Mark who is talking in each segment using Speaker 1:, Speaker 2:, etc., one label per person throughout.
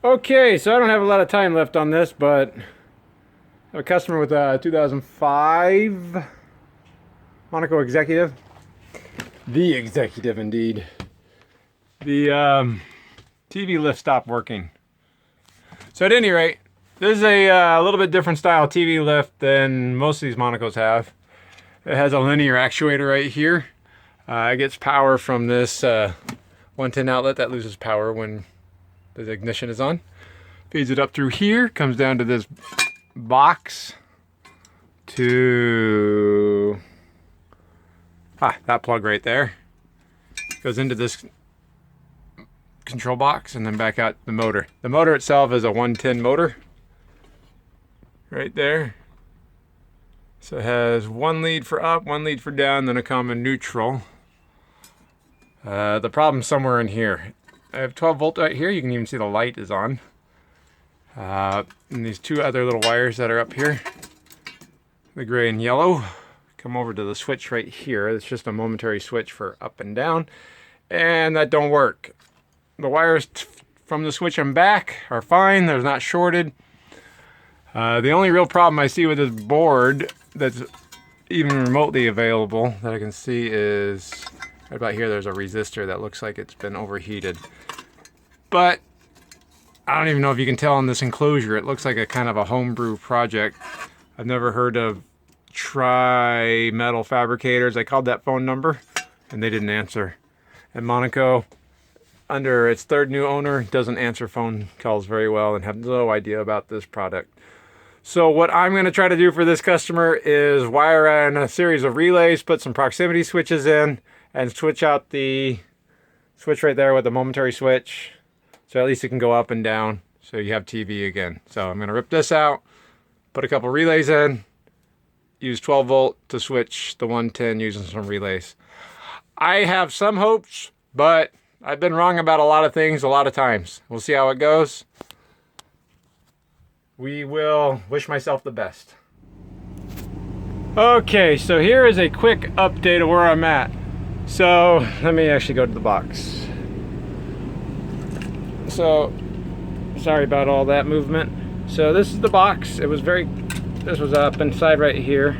Speaker 1: Okay, so I don't have a lot of time left on this, but I have a customer with a 2005 Monaco Executive. The Executive, indeed. The TV lift stopped working. So at any rate, this is a little bit different style TV lift than most of these Monacos have. It has a linear actuator right here. It gets power from this 110 outlet that loses power when the ignition is on. Feeds it up through here, comes down to this box to that plug right there. Goes into this control box and then back out the motor. The motor itself is a 110 motor right there. So it has one lead for up, one lead for down, then a common neutral. The problem's somewhere in here. I have 12 volt right here. You can even see the light is on. And these two other little wires that are up here, the gray and yellow, come over to the switch right here. It's just a momentary switch for up and down, and that don't work. The wires from the switch and back are fine. They're not shorted. The only real problem I see with this board that's even remotely available that I can see is right about here. There's a resistor that looks like it's been overheated. But I don't even know if you can tell in this enclosure. It looks like a kind of a homebrew project. I've never heard of Tri-Metal Fabricators. I called that phone number and they didn't answer. And Monaco, under its third new owner, doesn't answer phone calls very well and have no idea about this product. So what I'm going to try to do for this customer is wire in a series of relays, put some proximity switches in, and switch out the switch right there with the momentary switch. So at least it can go up and down, so you have TV again. So I'm going to rip this out, put a couple relays in, use 12 volt to switch the 110 using some relays. I have some hopes, but I've been wrong about a lot of things a lot of times. We'll see how it goes. We will wish myself the best. Okay, so here is a quick update of where I'm at. So let me actually go to the box. So sorry about all that movement. So this is the box. This was up inside right here.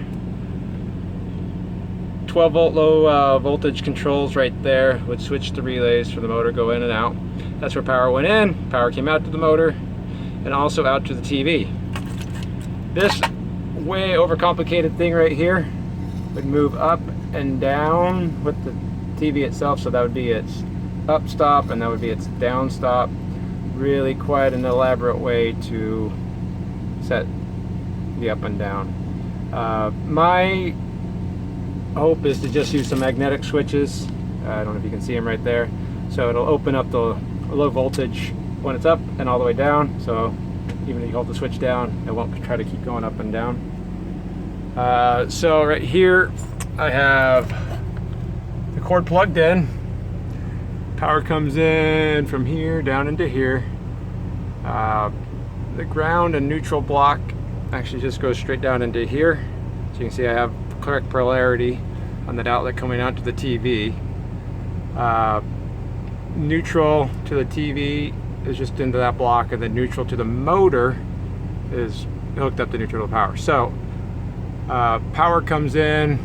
Speaker 1: 12 volt low voltage controls right there would switch the relays for the motor, go in and out. That's where power went in, power came out to the motor, and also out to the TV. This way overcomplicated thing right here would move up and down with the TV itself, so that would be its up stop and that would be its down stop. Really quite an elaborate way to set the up and down. My hope is to just use some magnetic switches. I don't know if you can see them right there. So it'll open up the low voltage when it's up and all the way down. So even if you hold the switch down, it won't try to keep going up and down. So right here I have the cord plugged in. Power comes in from here down into here. The ground and neutral block actually just goes straight down into here. So you can see I have correct polarity on that outlet coming out to the TV. Neutral to the TV is just into that block, and then neutral to the motor is hooked up to neutral to power. So power comes in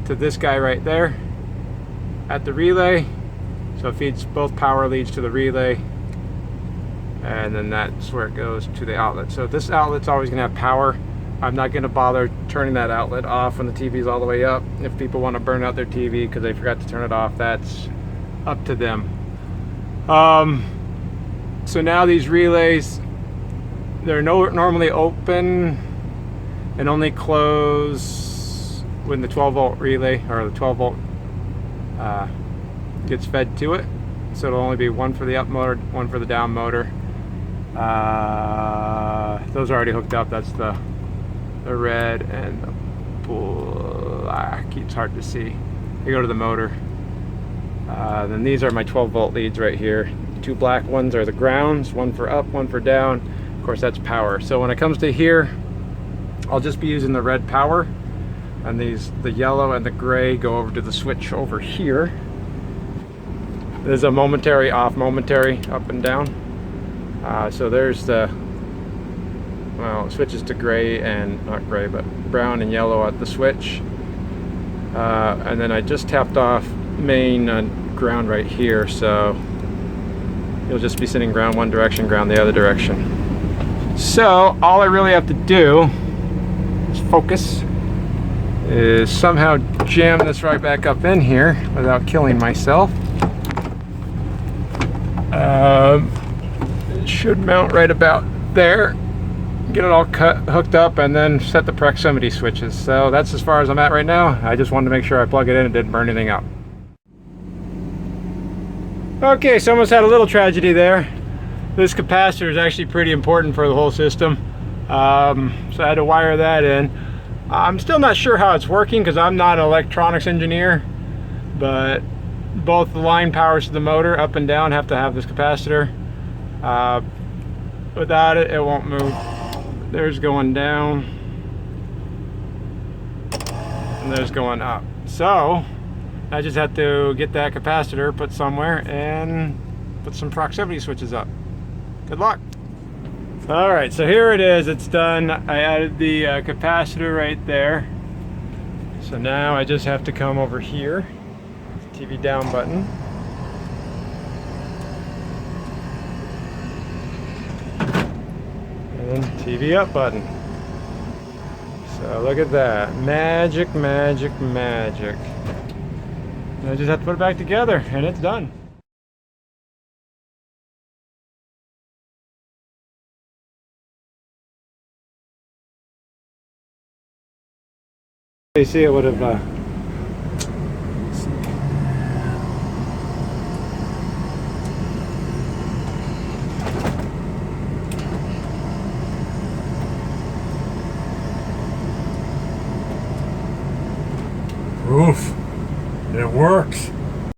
Speaker 1: to this guy right there at the relay. So it feeds both power leads to the relay, and then that's where it goes to the outlet. So this outlet's always going to have power. I'm not going to bother turning that outlet off when the TV's all the way up. If people want to burn out their TV because they forgot to turn it off, that's up to them. So now these relays, they're normally open and only close when the 12 volt relay or the 12 volt gets fed to it. So it'll only be one for the up motor, one for the down motor. Those are already hooked up. That's the red and the black. It's hard to see. They go to the motor. Then these are my 12 volt leads right here. Two black ones are the grounds, one for up, one for down. Of course, that's power. So when it comes to here, I'll just be using the red power, and the yellow and the gray go over to the switch over here. There's a momentary off, momentary up and down. So there's the, well, it switches to gray and, not gray, but brown and yellow at the switch. And then I just tapped off main ground right here, so you'll just be sending ground one direction, ground the other direction. So all I really have to do is focus, is somehow jam this right back up in here without killing myself. It should mount right about there. Get it all hooked up, and then set the proximity switches. So that's as far as I'm at right now. I just wanted to make sure I plug it in and didn't burn anything up. Okay, so almost had a little tragedy there. This capacitor is actually pretty important for the whole system. So I had to wire that in. I'm still not sure how it's working because I'm not an electronics engineer, but both the line powers to the motor up and down have to have this capacitor. Without it, it won't move. There's going down, and there's going up. So I just have to get that capacitor put somewhere and put some proximity switches up. Good luck. All right, so here it is. It's done. I added the capacitor right there. So now I just have to come over here, TV down button. And TV up button. So look at that. Magic, magic, magic. And I just have to put it back together and it's done. You see, it would have oof, it works.